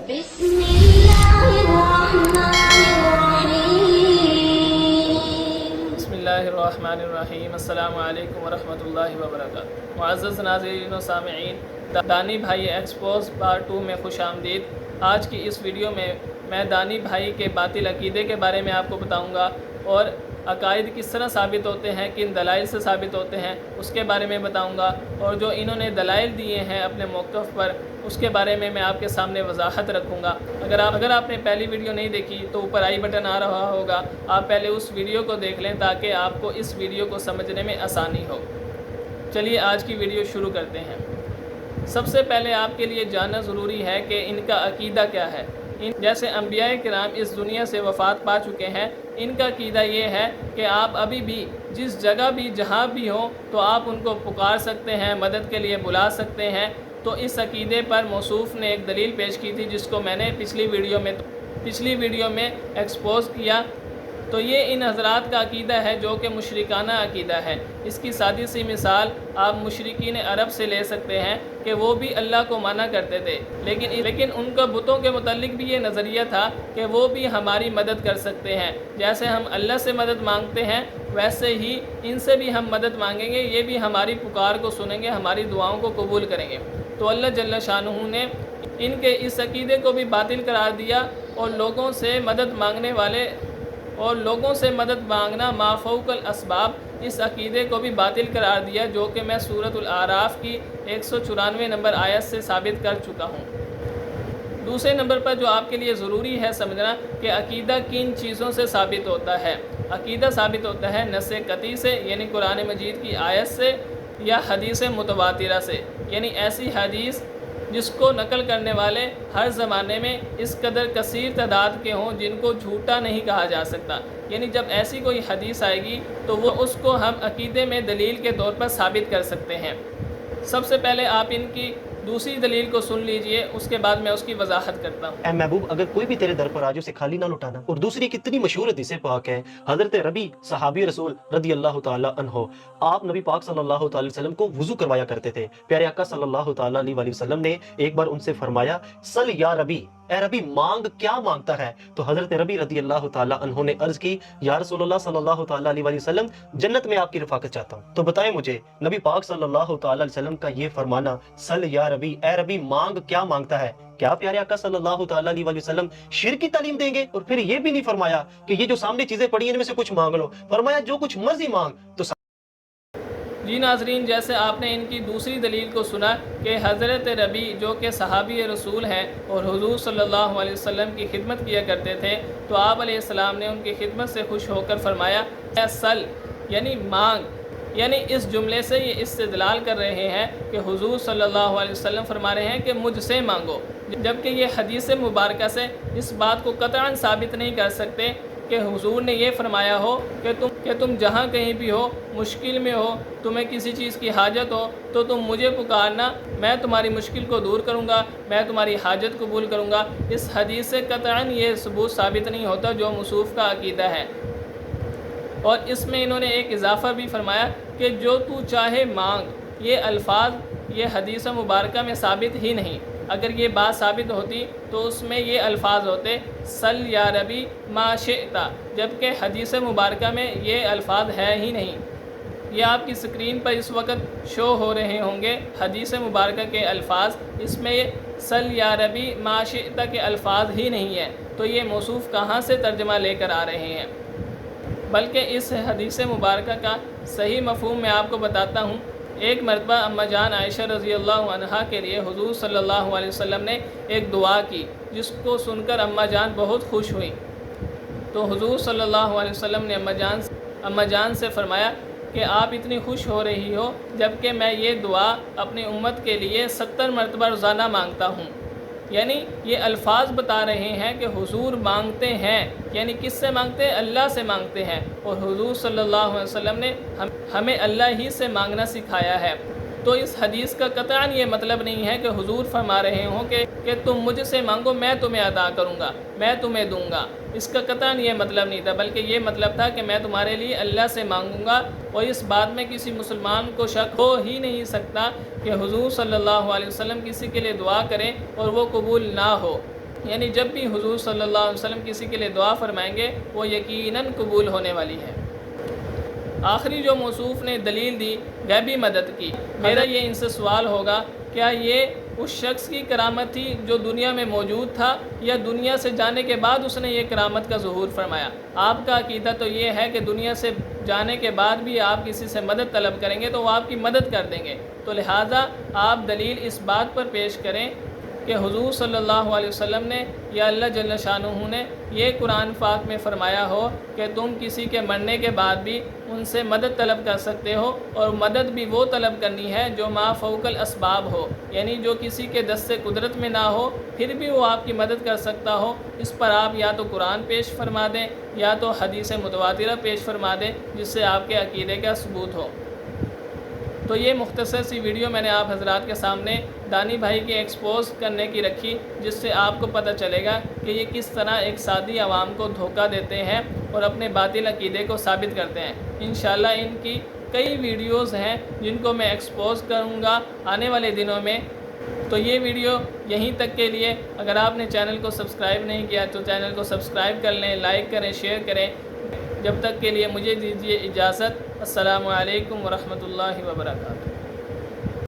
بسم اللہ الرحمن الرحیم بسم اللہ الرحمن الرحیم۔ السلام علیکم ورحمۃ اللہ وبرکاتہ۔ معزز ناظرین و سامعین، دانی بھائی ایکسپوز پارٹ 2 میں خوش آمدید۔ آج کی اس ویڈیو میں دانی بھائی کے باطل عقیدے کے بارے میں آپ کو بتاؤں گا، اور عقائد کس طرح ثابت ہوتے ہیں، کن دلائل سے ثابت ہوتے ہیں اس کے بارے میں بتاؤں گا، اور جو انہوں نے دلائل دیے ہیں اپنے موقف پر اس کے بارے میں آپ کے سامنے وضاحت رکھوں گا۔ اگر آپ نے پہلی ویڈیو نہیں دیکھی تو اوپر آئی بٹن آ رہا ہوگا، آپ پہلے اس ویڈیو کو دیکھ لیں تاکہ آپ کو اس ویڈیو کو سمجھنے میں آسانی ہو۔ چلیے آج کی ویڈیو شروع کرتے ہیں۔ سب سے پہلے آپ کے لیے جاننا ضروری ہے کہ ان کا عقیدہ کیا ہے۔ جیسے انبیاء کرام اس دنیا سے وفات پا چکے ہیں، ان کا عقیدہ یہ ہے کہ آپ ابھی بھی جس جگہ بھی جہاں بھی ہوں تو آپ ان کو پکار سکتے ہیں، مدد کے لیے بلا سکتے ہیں۔ تو اس عقیدے پر موصوف نے ایک دلیل پیش کی تھی جس کو میں نے پچھلی ویڈیو میں ایکسپوز کیا۔ تو یہ ان حضرات کا عقیدہ ہے جو کہ مشرکانہ عقیدہ ہے۔ اس کی سادی سی مثال آپ مشرکین عرب سے لے سکتے ہیں کہ وہ بھی اللہ کو مانا کرتے تھے، لیکن ان کا بتوں کے متعلق بھی یہ نظریہ تھا کہ وہ بھی ہماری مدد کر سکتے ہیں۔ جیسے ہم اللہ سے مدد مانگتے ہیں ویسے ہی ان سے بھی ہم مدد مانگیں گے، یہ بھی ہماری پکار کو سنیں گے، ہماری دعاؤں کو قبول کریں گے۔ تو اللہ جل شانہ نے ان کے اس عقیدے کو بھی باطل قرار دیا، اور لوگوں سے مدد مانگنا ما فوق الاسباب، اس عقیدے کو بھی باطل قرار دیا، جو کہ میں سورۃ الاعراف کی 194 نمبر آیت سے ثابت کر چکا ہوں۔ دوسرے نمبر پر جو آپ کے لیے ضروری ہے سمجھنا کہ عقیدہ کن چیزوں سے ثابت ہوتا ہے۔ عقیدہ ثابت ہوتا ہے نص قطعی سے، یعنی قرآن مجید کی آیت سے، یا حدیث متواترہ سے، یعنی ایسی حدیث جس کو نقل کرنے والے ہر زمانے میں اس قدر کثیر تعداد کے ہوں جن کو جھوٹا نہیں کہا جا سکتا۔ یعنی جب ایسی کوئی حدیث آئے گی تو وہ اس کو ہم عقیدے میں دلیل کے طور پر ثابت کر سکتے ہیں۔ سب سے پہلے آپ ان کی دوسری دلیل کو سن لیجئے، اس کے بعد میں اس کی وضاحت کرتا ہوں۔ اے محبوب، اگر کوئی بھی تیرے در پر آج اسے خالی نہ لٹانا۔ اور دوسری کتنی مشہور حدیث پاک ہے، حضرت ربی صحابی رسول رضی اللہ تعالی عنہ، آپ نبی پاک صلی اللہ تعالی وسلم کو وضو کروایا کرتے تھے۔ پیارے آقا صلی اللہ تعالی علیہ وسلم نے ایک بار ان سے فرمایا، سل یا ربی، اے ربی مانگ، کیا مانگتا ہے؟ تو حضرت ربی رضی اللہ تعالی عنہ نے عرض کی، یا رسول اللہ صلی اللہ تعالی علیہ وسلم، جنت میں آپ کی رفاقت چاہتا ہوں۔ تو بتائیں مجھے نبی پاک صلی اللہ تعالی علیہ وسلم کا یہ فرمانا، سل یا ربی، اے ربی مانگ، کیا مانگتا ہے، کیا پیارے آقا صلی اللہ تعالی علیہ وسلم شرک کی تعلیم دیں گے؟ اور پھر یہ بھی نہیں فرمایا کہ یہ جو سامنے چیزیں پڑی ہیں ان میں سے کچھ مانگ لو، فرمایا جو کچھ مرضی مانگ۔ تو جی ناظرین، جیسے آپ نے ان کی دوسری دلیل کو سنا کہ حضرت ربی جو کہ صحابی رسول ہیں اور حضور صلی اللہ علیہ وسلم کی خدمت کیا کرتے تھے، تو آپ علیہ السلام نے ان کی خدمت سے خوش ہو کر فرمایا، اے سل، یعنی مانگ، یعنی اس جملے سے یہ استدلال کر رہے ہیں کہ حضور صلی اللہ علیہ وسلم فرما رہے ہیں کہ مجھ سے مانگو، جبکہ یہ حدیث مبارکہ سے اس بات کو قطعاً ثابت نہیں کر سکتے کہ حضور نے یہ فرمایا ہو کہ تم جہاں کہیں بھی ہو، مشکل میں ہو، تمہیں کسی چیز کی حاجت ہو تو تم مجھے پکارنا، میں تمہاری مشکل کو دور کروں گا، میں تمہاری حاجت قبول کروں گا۔ اس حدیث سے قطعاً یہ ثبوت ثابت نہیں ہوتا جو موصوف کا عقیدہ ہے۔ اور اس میں انہوں نے ایک اضافہ بھی فرمایا کہ جو تو چاہے مانگ، یہ الفاظ یہ حدیث مبارکہ میں ثابت ہی نہیں۔ اگر یہ بات ثابت ہوتی تو اس میں یہ الفاظ ہوتے، سل یا ربی ما شئت، جبکہ حدیث مبارکہ میں یہ الفاظ ہے ہی نہیں۔ یہ آپ کی سکرین پر اس وقت شو ہو رہے ہوں گے حدیث مبارکہ کے الفاظ، اس میں یہ سل یا ربی ما شئت کے الفاظ ہی نہیں ہیں۔ تو یہ موصوف کہاں سے ترجمہ لے کر آ رہے ہیں؟ بلکہ اس حدیث مبارکہ کا صحیح مفہوم میں آپ کو بتاتا ہوں۔ ایک مرتبہ اما جان عائشہ رضی اللہ عنہا کے لیے حضور صلی اللہ علیہ وسلم نے ایک دعا کی جس کو سن کر اما جان بہت خوش ہوئیں۔ تو حضور صلی اللہ علیہ وسلم نے اما جان سے فرمایا کہ آپ اتنی خوش ہو رہی ہو جبکہ میں یہ دعا اپنی امت کے لیے 70 مرتبہ روزانہ مانگتا ہوں۔ یعنی یہ الفاظ بتا رہے ہیں کہ حضور مانگتے ہیں، یعنی کس سے مانگتے ہیں؟ اللہ سے مانگتے ہیں، اور حضور صلی اللہ علیہ وسلم نے ہمیں اللہ ہی سے مانگنا سکھایا ہے۔ تو اس حدیث کا قطعاً یہ مطلب نہیں ہے کہ حضور فرما رہے ہوں کہ تم مجھ سے مانگو میں تمہیں عطا کروں گا، میں تمہیں دوں گا۔ اس کا قطعاً یہ مطلب نہیں تھا، بلکہ یہ مطلب تھا کہ میں تمہارے لیے اللہ سے مانگوں گا۔ اور اس بات میں کسی مسلمان کو شک ہو ہی نہیں سکتا کہ حضور صلی اللہ علیہ وسلم کسی کے لیے دعا کریں اور وہ قبول نہ ہو۔ یعنی جب بھی حضور صلی اللہ علیہ وسلم کسی کے لیے دعا فرمائیں گے وہ یقیناً قبول ہونے والی ہے۔ آخری جو موصوف نے دلیل دی غیبی مدد کی، میرا یہ ان سے سوال ہوگا، کیا یہ اس شخص کی کرامت تھی جو دنیا میں موجود تھا، یا دنیا سے جانے کے بعد اس نے یہ کرامت کا ظہور فرمایا؟ آپ کا عقیدہ تو یہ ہے کہ دنیا سے جانے کے بعد بھی آپ کسی سے مدد طلب کریں گے تو وہ آپ کی مدد کر دیں گے، تو لہٰذا آپ دلیل اس بات پر پیش کریں کہ حضور صلی اللہ علیہ وسلم نے یا اللہ جل شانہ نے یہ قرآن پاک میں فرمایا ہو کہ تم کسی کے مرنے کے بعد بھی ان سے مدد طلب کر سکتے ہو، اور مدد بھی وہ طلب کرنی ہے جو ما فوق الاسباب ہو، یعنی جو کسی کے دست قدرت میں نہ ہو پھر بھی وہ آپ کی مدد کر سکتا ہو۔ اس پر آپ یا تو قرآن پیش فرما دیں یا تو حدیث متواترہ پیش فرما دیں جس سے آپ کے عقیدے کا ثبوت ہو۔ تو یہ مختصر سی ویڈیو میں نے آپ حضرات کے سامنے دانی بھائی کے ایکسپوز کرنے کی رکھی، جس سے آپ کو پتہ چلے گا کہ یہ کس طرح ایک سادی عوام کو دھوکہ دیتے ہیں اور اپنے باطل عقیدے کو ثابت کرتے ہیں۔ انشاءاللہ ان کی کئی ویڈیوز ہیں جن کو میں ایکسپوز کروں گا آنے والے دنوں میں۔ تو یہ ویڈیو یہیں تک کے لیے، اگر آپ نے چینل کو سبسکرائب نہیں کیا تو چینل کو سبسکرائب کر لیں، لائک کریں، شیئر کریں۔ جب تک کے لیے مجھے دیجیے اجازت۔ السلام علیکم ورحمۃ اللہ وبرکاتہ۔